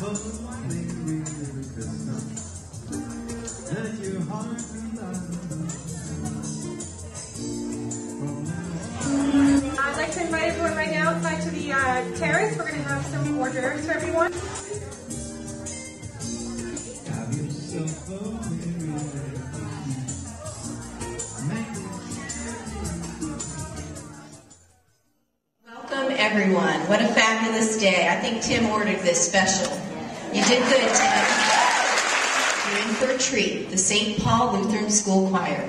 I'd like to invite everyone right now outside to the terrace. We're going to have some hors d'oeuvres for everyone. Welcome, everyone. What a fabulous day. I think Tim ordered this special. You did good, Tim. You're in for a treat. The St. Paul Lutheran School Choir.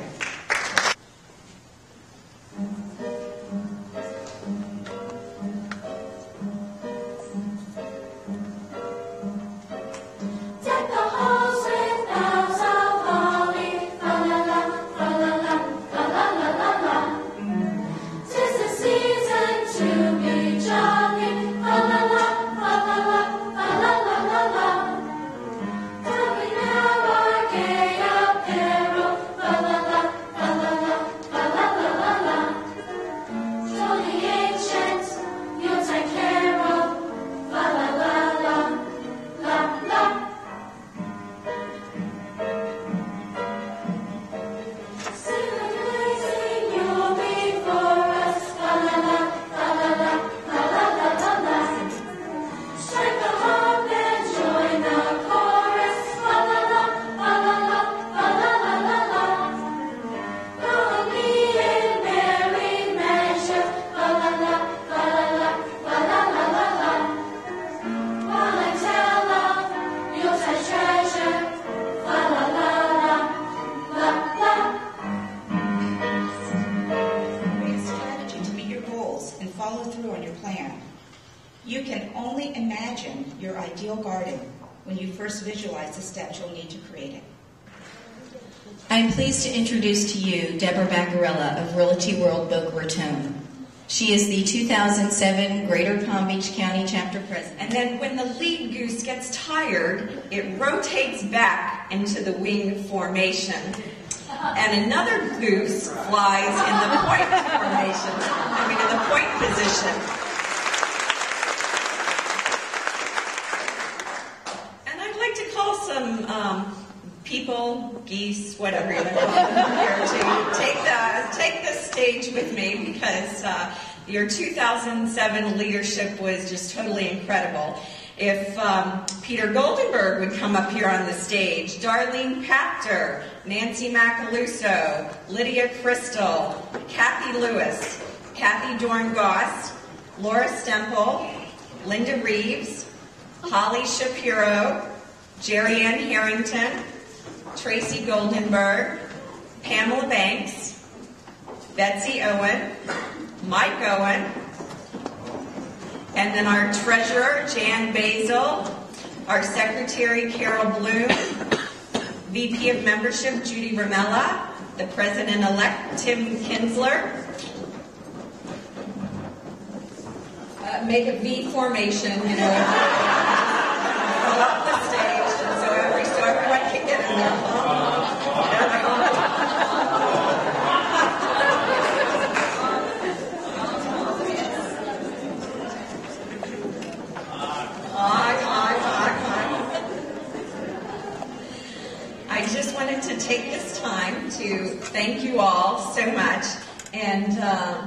You can only imagine your ideal garden when you first visualize the steps you'll need to create it. I'm pleased to introduce to you debbacarella of Realty World Boca Raton. She is the 2007 Greater Palm Beach County Chapter President. And then when the lead goose gets tired, it rotates back into the wing formation. And another goose flies in the point formation, in the point position. And I'd like to call some people, geese, whatever you want to call them, here to take the stage with me, because your 2007 leadership was just totally incredible. If Peter Goldenberg would come up here on the stage, Darlene Papter, Nancy Macaluso, Lydia Crystal, Kathy Lewis, Kathy Dorn-Goss, Laura Stemple, Linda Reeves, Holly Shapiro, Jerry Ann Harrington, Tracy Goldenberg, Pamela Banks, Betsy Owen, Mike Owen, and then our treasurer, Jan Basil, our secretary, Carol Bloom, VP of membership, Judy Ramella, the president-elect, Tim Kinsler. Make a V formation, up the stage, and so everyone can get in there. I just wanted to take this time to thank you all so much, and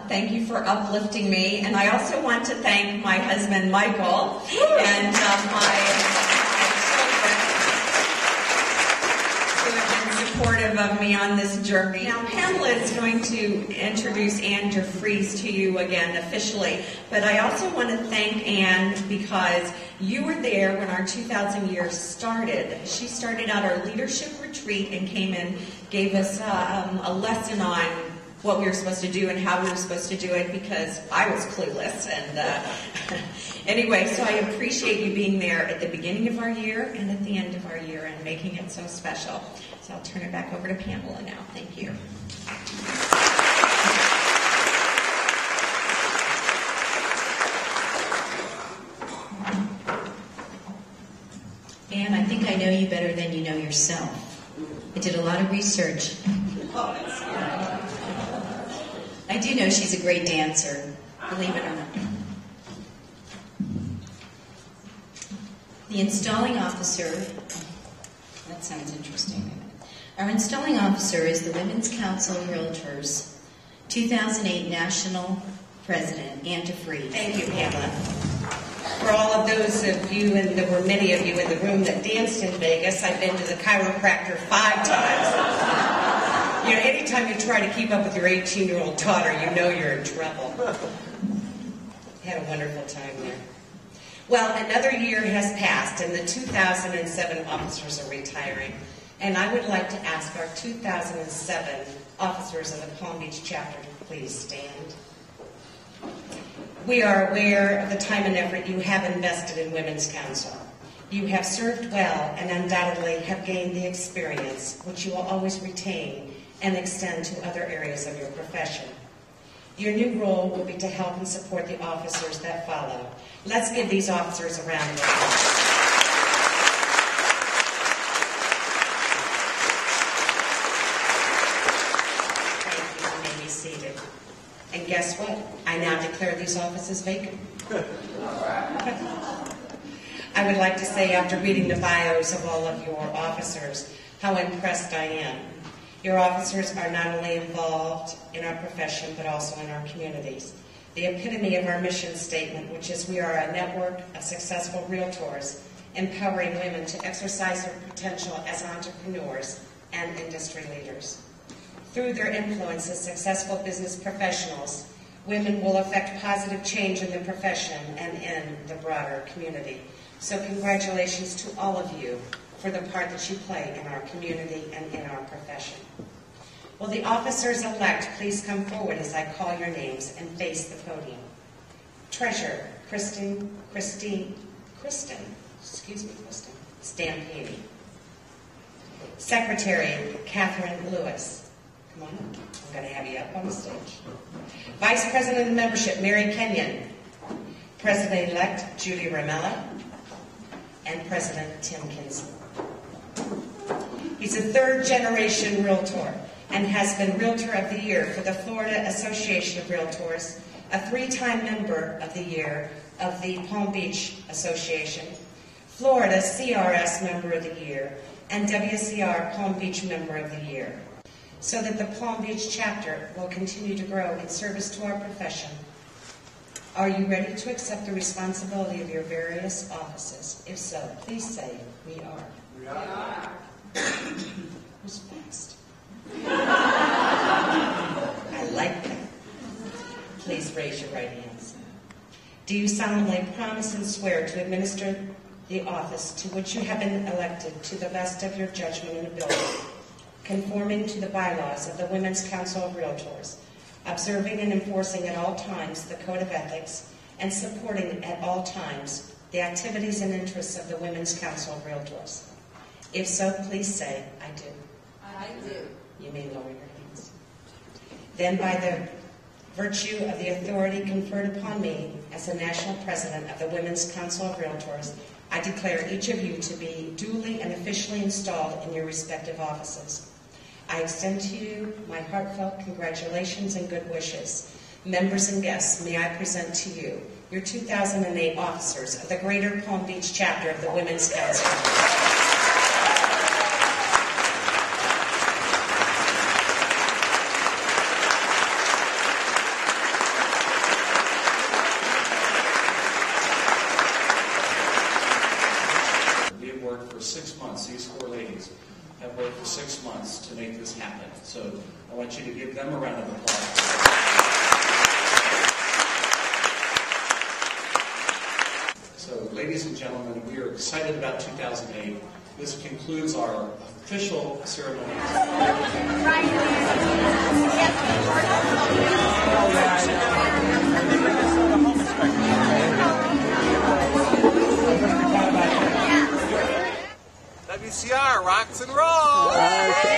thank you for uplifting me. And I also want to thank my husband, Michael, and my children who have been supportive of me on this journey. Now, Pamela is going to introduce Ann DeFries to you again officially, but I also want to thank Ann because you were there when our 2000 years started. She started out our leadership retreat and came in, gave us a lesson on what we were supposed to do and how we were supposed to do it, because I was clueless. And anyway, so I appreciate you being there at the beginning of our year and at the end of our year and making it so special. So I'll turn it back over to Pamela now. Thank you. Ann, I think I know you better than you know yourself. I did a lot of research. I do know she's a great dancer, believe it or not. The installing officer, that sounds interesting. Our installing officer is the Women's Council of Realtors 2008 National President, Ann DeFries. Thank you, Pamela. For all of those of you, and there were many of you in the room that danced in Vegas, I've been to the chiropractor 5 times. You know, anytime you try to keep up with your 18-year-old daughter, you know you're in trouble. Had a wonderful time there. Well, another year has passed, and the 2007 officers are retiring. And I would like to ask our 2007 officers of the Palm Beach chapter to please stand. We are aware of the time and effort you have invested in Women's Council. You have served well and undoubtedly have gained the experience which you will always retain and extend to other areas of your profession. Your new role will be to help and support the officers that follow. Let's give these officers a round of applause. And guess what? I now declare these offices vacant. I would like to say, after reading the bios of all of your officers, how impressed I am. Your officers are not only involved in our profession, but also in our communities. The epitome of our mission statement, which is we are a network of successful realtors, empowering women to exercise their potential as entrepreneurs and industry leaders. Through their influence as successful business professionals, women will affect positive change in the profession and in the broader community. So congratulations to all of you for the part that you play in our community and in our profession. Will the officers-elect please come forward as I call your names and face the podium? Treasurer, Kristen Stampini. Secretary, Catherine Lewis. Come on up. I'm going to have you up on the stage. Vice President of Membership, Mary Kenyon. President-elect, Judy Ramella. And President Tim Kinsley. He's a third-generation Realtor and has been Realtor of the Year for the Florida Association of Realtors, a 3-time Member of the Year of the Palm Beach Association, Florida CRS Member of the Year, and WCR Palm Beach Member of the Year. So that the Palm Beach chapter will continue to grow in service to our profession. Are you ready to accept the responsibility of your various offices? If so, please say, we are. We are. Who's fast? I like that. Please raise your right hands. Do you solemnly promise and swear to administer the office to which you have been elected to the best of your judgment and ability, conforming to the bylaws of the Women's Council of Realtors, observing and enforcing at all times the Code of Ethics, and supporting at all times the activities and interests of the Women's Council of Realtors? If so, please say, I do. I do. You may lower your hands. Then, by the virtue of the authority conferred upon me as the National President of the Women's Council of Realtors, I declare each of you to be duly and officially installed in your respective offices. I extend to you my heartfelt congratulations and good wishes. Members and guests, may I present to you your 2008 officers of the Greater Palm Beach chapter of the Women's Council. We have worked for 6 months, these 4 ladies have worked for 6 months to make this happen. So I want you to give them a round of applause. So, ladies and gentlemen, we are excited about 2008. This concludes our official ceremony. WCR rocks and rolls.